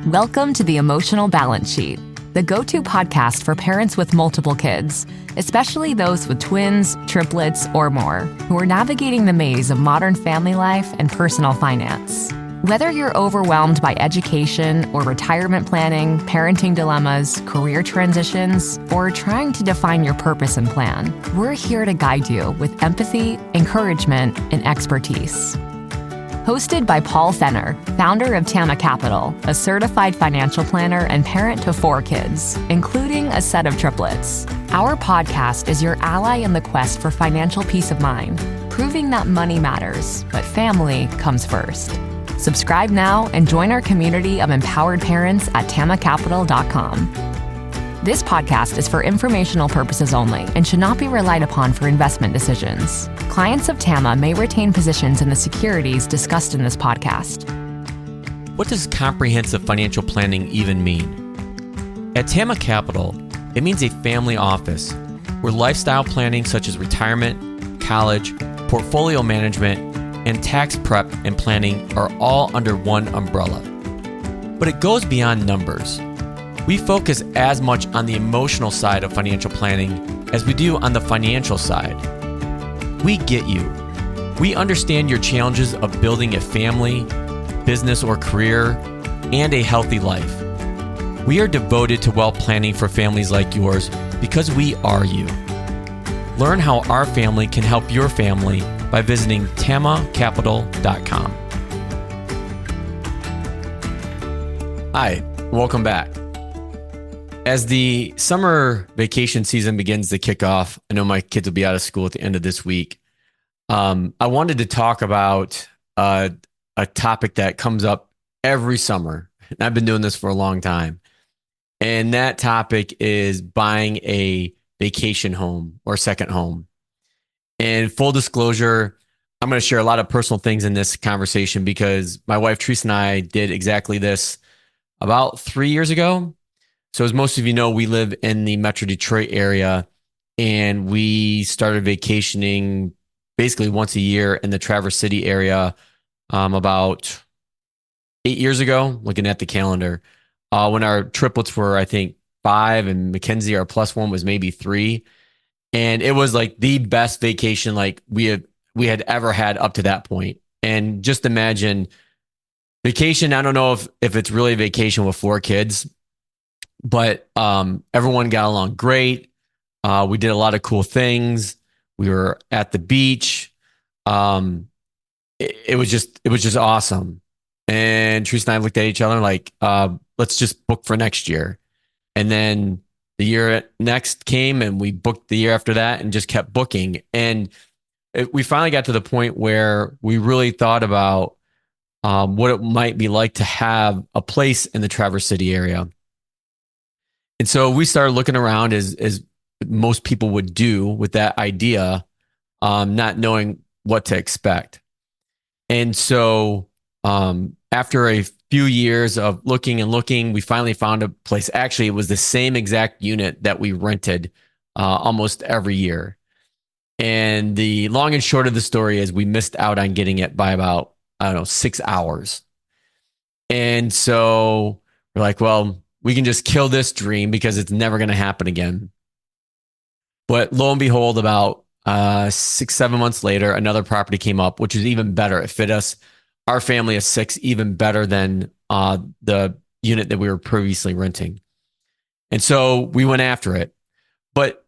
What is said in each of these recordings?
Welcome to the Emotional Balance Sheet, the go-to podcast for parents with multiple kids, especially those with twins, triplets, or more, who are navigating the maze of modern family life and personal finance. Whether you're overwhelmed by education or retirement planning, parenting dilemmas, career transitions, or trying to define your purpose and plan, we're here to guide you with empathy, encouragement, and expertise. Hosted by Paul Fenner, founder of Tama Capital, a certified financial planner and parent to 4 kids, including a set of triplets. Our podcast is your ally in the quest for financial peace of mind, proving that money matters, but family comes first. Subscribe now and join our community of empowered parents at tamacapital.com. This podcast is for informational purposes only and should not be relied upon for investment decisions. Clients of Tama may retain positions in the securities discussed in this podcast. What does comprehensive financial planning even mean? At Tama Capital, it means a family office where lifestyle planning such as retirement, college, portfolio management, and tax prep and planning are all under one umbrella. But it goes beyond numbers. We focus as much on the emotional side of financial planning as we do on the financial side. We get you. We understand your challenges of building a family, business or career, and a healthy life. We are devoted to wealth planning for families like yours because we are you. Learn how our family can help your family by visiting tamacapital.com. Hi, welcome back. As the summer vacation season begins to kick off, I know my kids will be out of school at the end of this week. I wanted to talk about a topic that comes up every summer. And I've been doing this for a long time. And that topic is buying a vacation home or second home. And full disclosure, I'm going to share a lot of personal things in this conversation because my wife, Teresa, and I did exactly this about 3 years ago. So as most of you know, we live in the Metro Detroit area, and we started vacationing basically once a year in the Traverse City area about 8 years ago, looking at the calendar, when our triplets were, I think, 5, and Mackenzie, our plus one, was maybe 3. And it was like the best vacation like we had ever had up to that point. And just imagine vacation. I don't know if it's really a vacation with 4 kids, but everyone got along great. We did a lot of cool things. We were at the beach. It was just awesome. And Teresa and I looked at each other like, let's just book for next year. And then the year next came, and we booked the year after that, and just kept booking. And we finally got to the point where we really thought about what it might be like to have a place in the Traverse City area. And so we started looking around as most people would do with that idea, not knowing what to expect. And so after a few years of looking and looking, we finally found a place. Actually, it was the same exact unit that we rented almost every year. And the long and short of the story is we missed out on getting it by about, 6 hours. And so we're like, well, we can just kill this dream because it's never going to happen again. But lo and behold, about 6-7 months later, another property came up, which is even better. It fit us, our family of 6, even better than the unit that we were previously renting. And so we went after it. But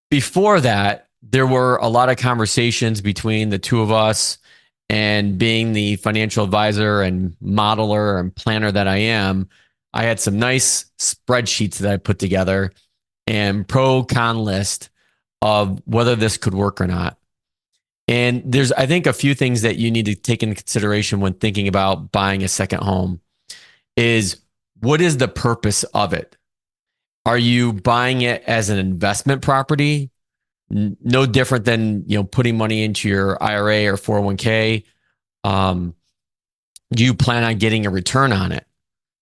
before that, there were a lot of conversations between the two of us, and being the financial advisor and modeler and planner that I am, I had some nice spreadsheets that I put together and pro-con list of whether this could work or not. And there's, I think, a few things that you need to take into consideration when thinking about buying a second home is, what is the purpose of it? Are you buying it as an investment property? No different than, putting money into your IRA or 401k. Do you plan on getting a return on it?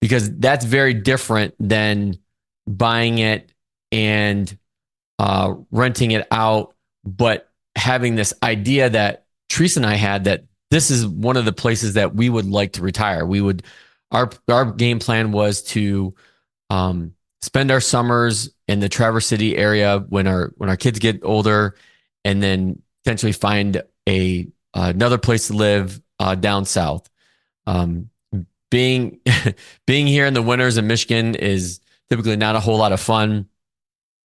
Because that's very different than buying it and renting it out, but having this idea that Teresa and I had that this is one of the places that we would like to retire. We would Our game plan was to spend our summers in the Traverse City area when our kids get older, and then potentially find another place to live down south. Um, being being here in the winters in Michigan is typically not a whole lot of fun,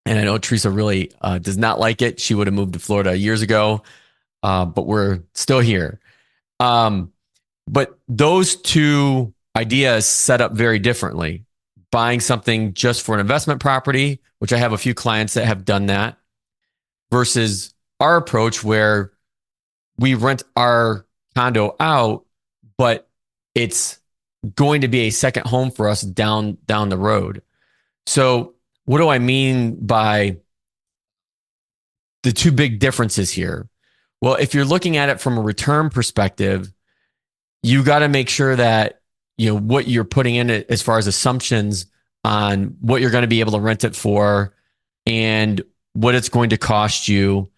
and I know Teresa really does not like it. She would have moved to Florida years ago, but we're still here. Um, but those two ideas set up very differently. Buying something just for an investment property, which I have a few clients that have done that, versus our approach where we rent our condo out, but it's going to be a second home for us down the road. So, what do I mean by the two big differences here? Well, if you're looking at it from a return perspective, you got to make sure that what you're putting in it as far as assumptions on what you're going to be able to rent it for and what it's going to cost you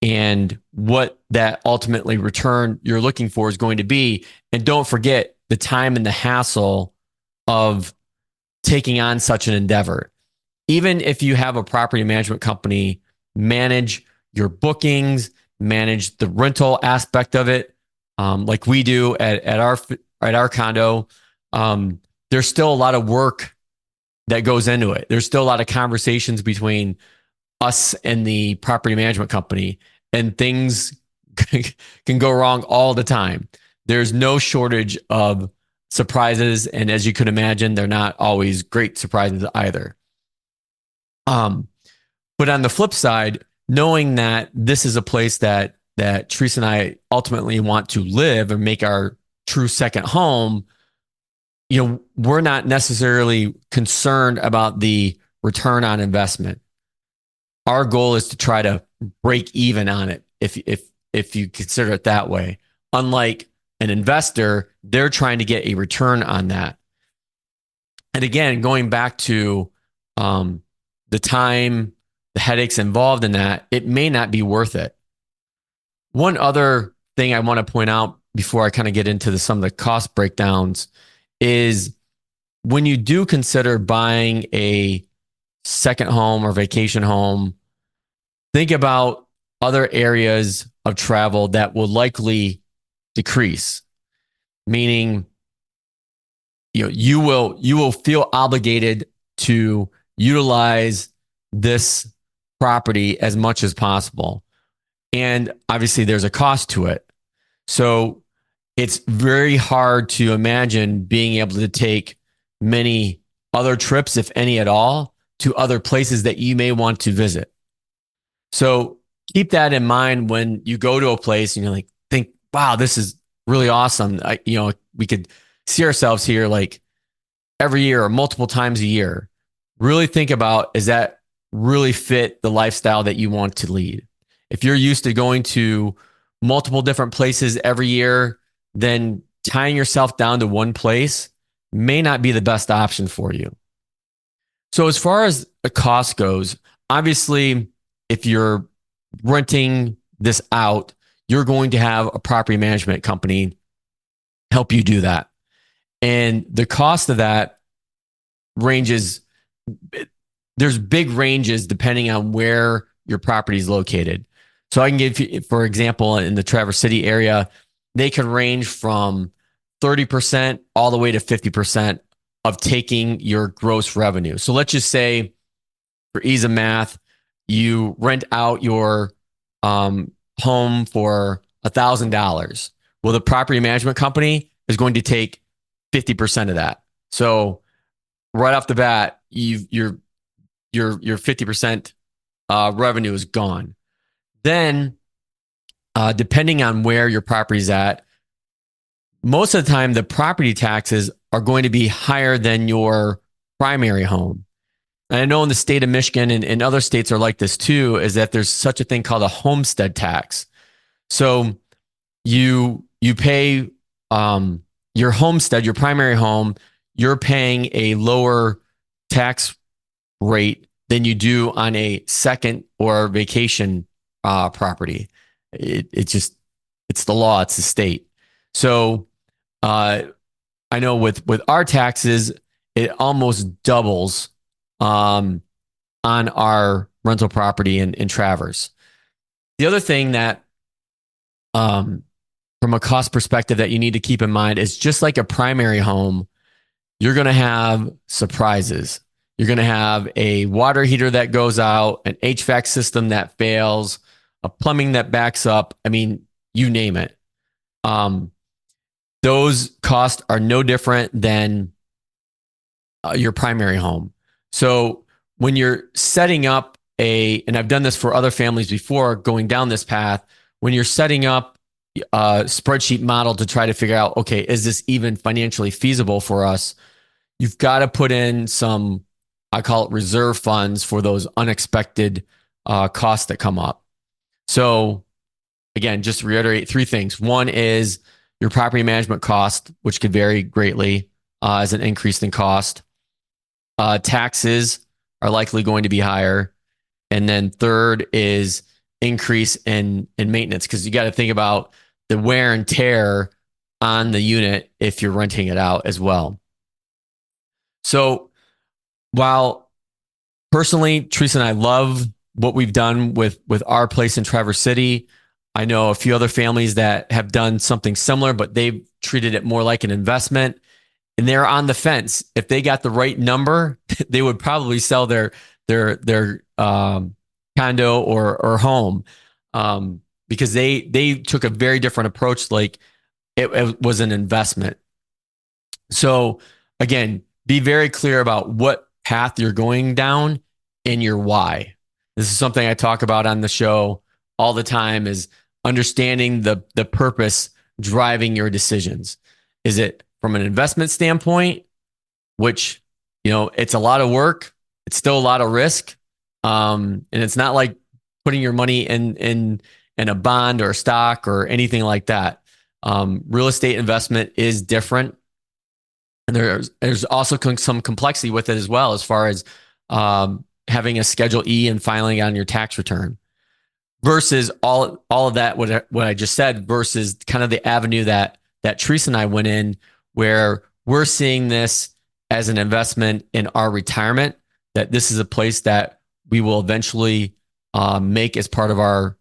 and what that ultimately return you're looking for is going to be. And don't forget the time and the hassle of taking on such an endeavor. Even if you have a property management company manage your bookings, manage the rental aspect of it, like we do at our condo, there's still a lot of work that goes into it. There's still a lot of conversations between us and the property management company, and things can go wrong all the time. There's no shortage of surprises, and as you could imagine, they're not always great surprises either. But on the flip side, knowing that this is a place that Teresa and I ultimately want to live and make our true second home, we're not necessarily concerned about the return on investment. Our goal is to try to break even on it, if you consider it that way. Unlike an investor, they're trying to get a return on that. And again, going back to the time, the headaches involved in that, it may not be worth it. One other thing I want to point out before I kind of get into some of the cost breakdowns is when you do consider buying a second home or vacation home, think about other areas of travel that will likely decrease, meaning you will feel obligated to utilize this property as much as possible. And obviously there's a cost to it. So it's very hard to imagine being able to take many other trips, if any at all, to other places that you may want to visit. So keep that in mind when you go to a place and you're like, think, wow, this is really awesome. We could see ourselves here like every year or multiple times a year. Really think about, is that really fit the lifestyle that you want to lead? If you're used to going to multiple different places every year, then tying yourself down to one place may not be the best option for you. So as far as the cost goes, obviously, if you're renting this out, you're going to have a property management company help you do that. And the cost of that ranges, there's big ranges depending on where your property is located. So I can give you, for example, in the Traverse City area, they can range from 30% all the way to 50% of taking your gross revenue. So let's just say, for ease of math, you rent out your home for $1,000. Well, the property management company is going to take 50% of that. So right off the bat, your 50% revenue is gone. Then, depending on where your property is at, most of the time the property taxes are going to be higher than your primary home. And I know in the state of Michigan and other states are like this too, is that there's such a thing called a homestead tax. So you pay your homestead, your primary home, you're paying a lower tax rate than you do on a second or vacation property. It's the law. It's the state. So I know with our taxes, it almost doubles on our rental property in Traverse. The other thing that from a cost perspective that you need to keep in mind is just like a primary home, you're going to have surprises. You're going to have a water heater that goes out, an HVAC system that fails, a plumbing that backs up. I mean, you name it. Those costs are no different than your primary home. So when you're setting up and I've done this for other families before going down this path, when you're setting up a spreadsheet model to try to figure out, okay, is this even financially feasible for us? You've got to put in some, I call it reserve funds for those unexpected costs that come up. So again, just to reiterate 3 things. One is your property management cost, which could vary greatly as an increase in cost. Taxes are likely going to be higher. And then third is increase in maintenance, because you got to think about the wear and tear on the unit if you're renting it out as well. So while personally, Teresa and I love what we've done with our place in Traverse City, I know a few other families that have done something similar, but they've treated it more like an investment, and they're on the fence. If they got the right number, they would probably sell their condo or home, because they took a very different approach. Like it was an investment. So again, be very clear about what path you're going down and your why. This is something I talk about on the show all the time, is understanding the purpose driving your decisions. Is it from an investment standpoint, which, it's a lot of work. It's still a lot of risk. And it's not like putting your money in a bond or a stock or anything like that. Real estate investment is different. And there's also some complexity with it as well, as far as having a Schedule E and filing on your tax return, versus all of that, what I just said, versus kind of the avenue that Teresa and I went in, where we're seeing this as an investment in our retirement, that this is a place that we will eventually make as part of our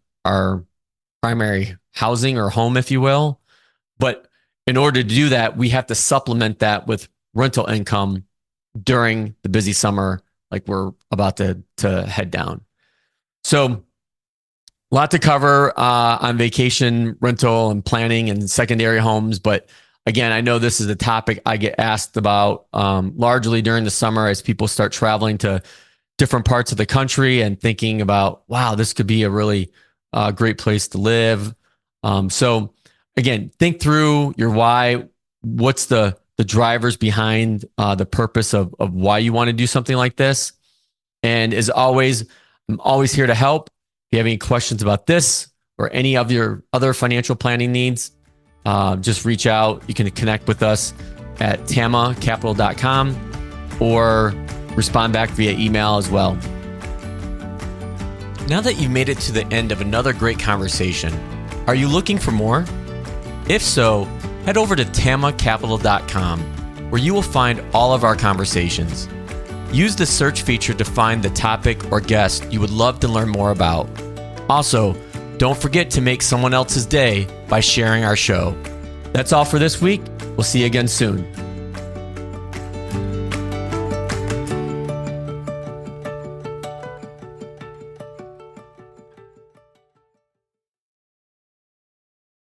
primary housing or home, if you will. But in order to do that, we have to supplement that with rental income during the busy summer, like we're about to head down. So a lot to cover on vacation rental and planning and secondary homes. But again, I know this is a topic I get asked about largely during the summer, as people start traveling to different parts of the country and thinking about, wow, this could be a really great place to live. So again, think through your why. What's the drivers behind the purpose of why you want to do something like this? And as always, I'm always here to help. If you have any questions about this or any of your other financial planning needs, just reach out. You can connect with us at tamacapital.com or respond back via email as well. Now that you've made it to the end of another great conversation, are you looking for more? If so, head over to tamacapital.com, where you will find all of our conversations. Use the search feature to find the topic or guest you would love to learn more about. Also, don't forget to make someone else's day by sharing our show. That's all for this week. We'll see you again soon.